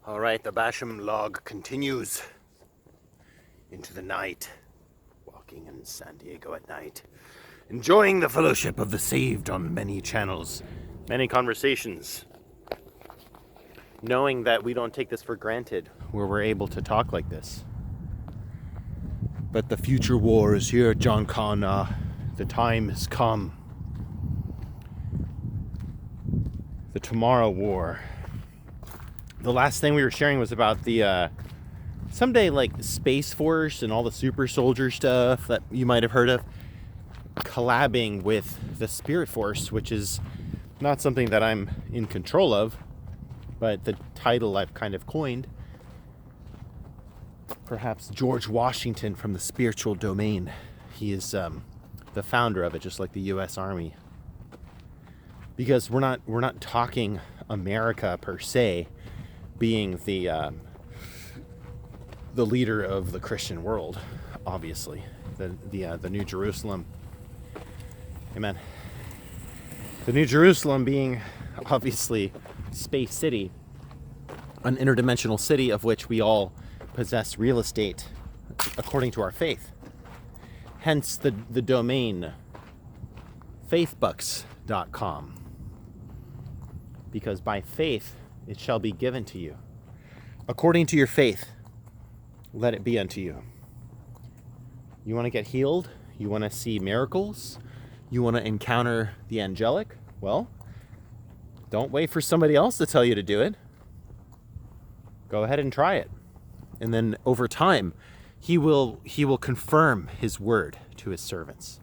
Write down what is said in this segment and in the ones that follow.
All right, the Basham log continues into the night, walking in San Diego at night, enjoying the fellowship of the saved on many channels, many conversations, knowing that we don't take this for granted where we're able to talk like this. But the future war is here, John Connor. The time has come. The tomorrow war. The last thing we were sharing was about the someday like Space Force and all the super soldier stuff that you might have heard of collabing with the Spirit Force, which is not something that I'm in control of, but the title I've kind of coined. Perhaps George Washington from the spiritual domain. He is the founder of it, just like the U.S. Army. Because we're not talking America per se being the leader of the Christian world, obviously, the New Jerusalem. Amen. The New Jerusalem being obviously Space City, an interdimensional city of which we all possess real estate according to our faith. Hence the domain faithbucks.com. Because by faith it shall be given to you. According to your faith, let it be unto you. You want to get healed? You want to see miracles? You want to encounter the angelic? Well, don't wait for somebody else to tell you to do it. Go ahead and try it. And then over time, he will confirm his word to his servants.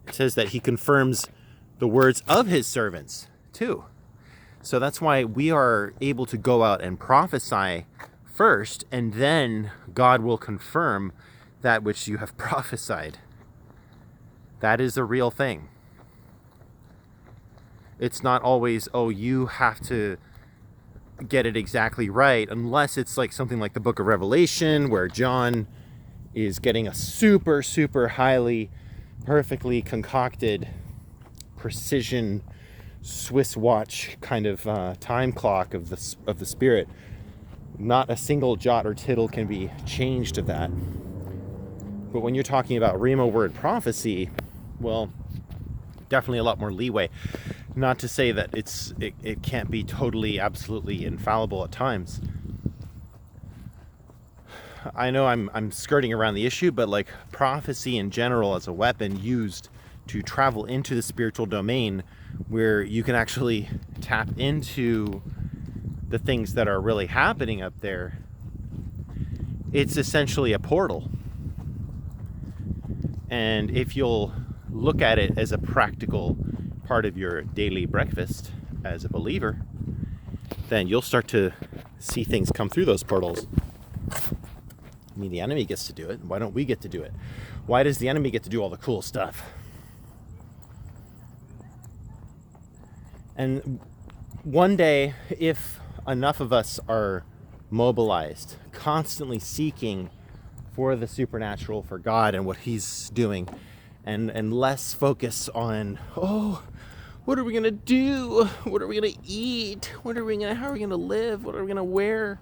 It says that he confirms the words of his servants too. So that's why we are able to go out and prophesy first, and then God will confirm that which you have prophesied. That is a real thing. It's not always, oh, you have to get it exactly right, unless it's like something like the book of Revelation, where John is getting a super, super highly, perfectly concocted, precision Swiss watch kind of time clock of the Spirit. Not a single jot or tittle can be changed of that. But when you're talking about Rhema word prophecy, well, definitely a lot more leeway. Not to say that it can't be totally, absolutely infallible at times. I know I'm skirting around the issue, but like prophecy in general as a weapon used to travel into the spiritual domain, where you can actually tap into the things that are really happening up there. It's essentially a portal. And if you'll look at it as a practical part of your daily breakfast as a believer, then you'll start to see things come through those portals. I mean, the enemy gets to do it. Why don't we get to do it? Why does the enemy get to do all the cool stuff? And one day, if enough of us are mobilized, constantly seeking for the supernatural, for God and what he's doing, and less focus on, oh, what are we going to do? What are we going to eat? How are we going to live? What are we going to wear?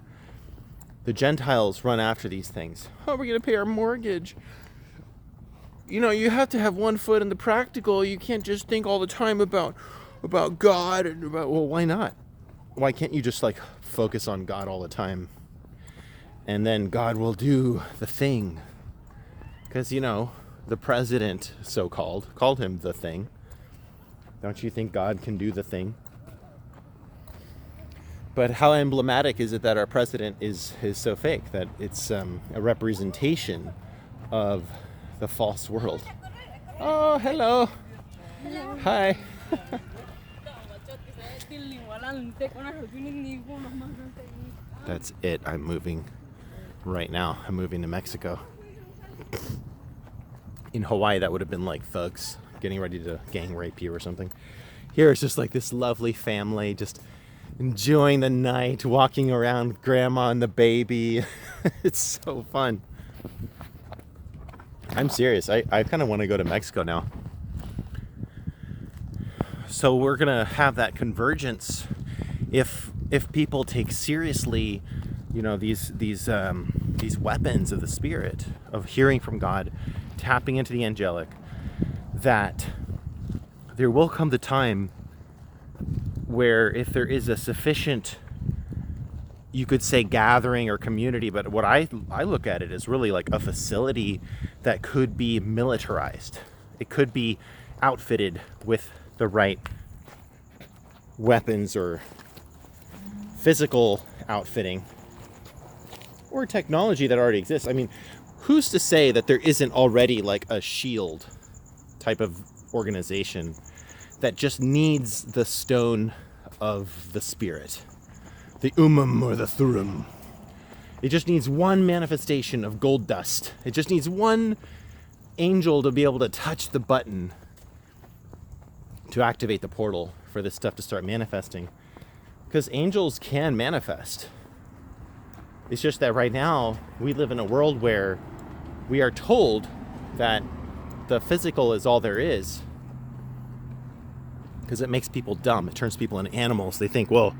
The Gentiles run after these things. How are we going to pay our mortgage? You know, you have to have one foot in the practical. You can't just think all the time about God and about, well, why not? Why can't you just like focus on God all the time? And then God will do the thing. Because, you know, the president, so-called, called him the thing. Don't you think God can do the thing? But how emblematic is it that our president is so fake, that it's a representation of the false world? Oh, hello. Hello. Hi. That's it. I'm moving right now. I'm moving to Mexico. In Hawaii, that would have been like thugs getting ready to gang rape you or something. Here it's just like this lovely family just enjoying the night, walking around, grandma and the baby. It's so fun. I'm serious. I kind of want to go to Mexico now. So we're going to have that convergence if if people take seriously, these weapons of the Spirit, of hearing from God, tapping into the angelic, that there will come the time where if there is a sufficient, you could say, gathering or community, but what I look at it as really like a facility that could be militarized. It could be outfitted with the right weapons or physical outfitting or technology that already exists. I mean, who's to say that there isn't already like a SHIELD type of organization that just needs the stone of the Spirit, the or the Thurum. It just needs one manifestation of gold dust. It just needs one angel to be able to touch the button to activate the portal for this stuff to start manifesting. Because angels can manifest. It's just that right now we live in a world where we are told that the physical is all there is, because it makes people dumb. It turns people into animals. They think, well,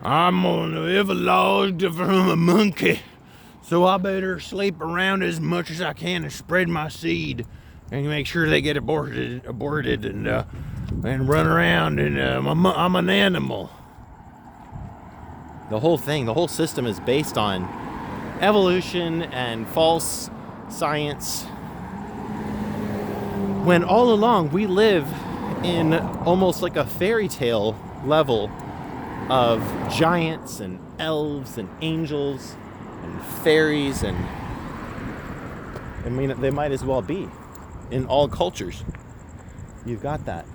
I'm gonna evolve from a monkey, so I better sleep around as much as I can and spread my seed and make sure they get aborted and run around, and I'm an animal. The whole system is based on evolution and false science, when all along we live in almost like a fairy tale level of giants and elves and angels and fairies, and I mean, they might as well be in all cultures. You've got that.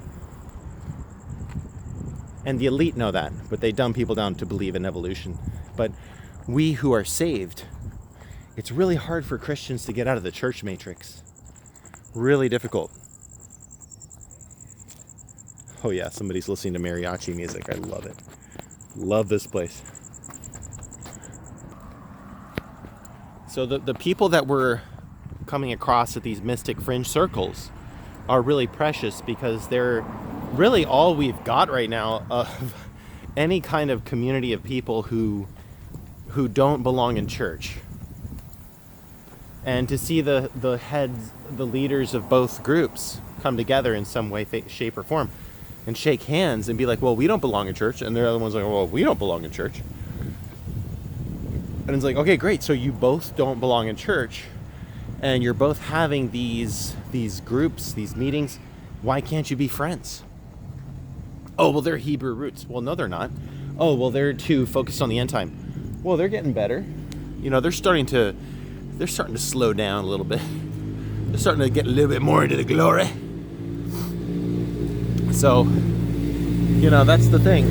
And the elite know that, but they dumb people down to believe in evolution. But we who are saved, it's really hard for Christians to get out of the church matrix. Really difficult. Oh yeah, somebody's listening to mariachi music. I love it. Love this place. So the people that we're coming across at these mystic fringe circles are really precious, because they're really all we've got right now of any kind of community of people who don't belong in church. And to see the heads, the leaders of both groups come together in some way, shape, or form and shake hands and be like, well, we don't belong in church. And the other one's like, well, we don't belong in church. And it's like, okay, great. So you both don't belong in church, and you're both having these groups, these meetings. Why can't you be friends? Oh, well, they're Hebrew roots. Well, no, they're not. Oh, well, they're too focused on the end time. Well, they're getting better. They're starting to slow down a little bit. They're starting to get a little bit more into the glory. So, that's the thing.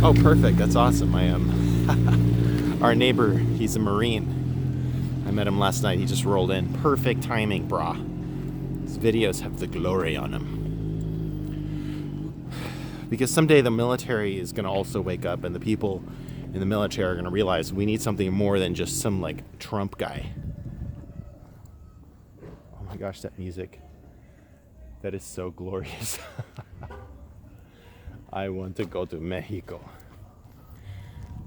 Oh, perfect. That's awesome. I am. Our neighbor, he's a Marine. I met him last night. He just rolled in. Perfect timing, brah. His videos have the glory on them. Because someday the military is going to also wake up, and the people in the military are going to realize we need something more than just some Trump guy. Oh my gosh, that music. That is so glorious. I want to go to Mexico.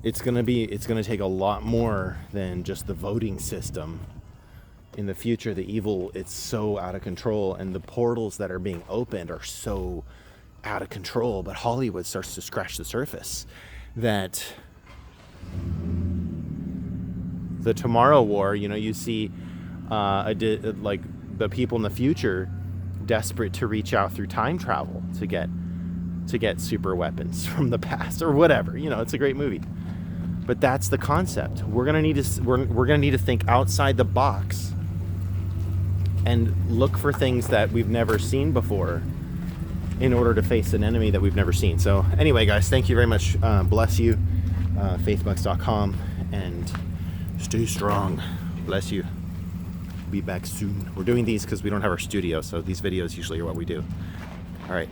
It's going to take a lot more than just the voting system. In the future, the evil, it's so out of control, and the portals that are being opened are so out of control. But Hollywood starts to scratch the surface that the Tomorrow War, you see the people in the future desperate to reach out through time travel to get super weapons from the past or whatever. It's a great movie. But that's the concept. We're gonna need to think outside the box and look for things that we've never seen before in order to face an enemy that we've never seen. So anyway, guys, thank you very much. Bless you. faithbucks.com, and stay strong. Bless you. Be back soon. We're doing these because we don't have our studio, so these videos usually are what we do. All right.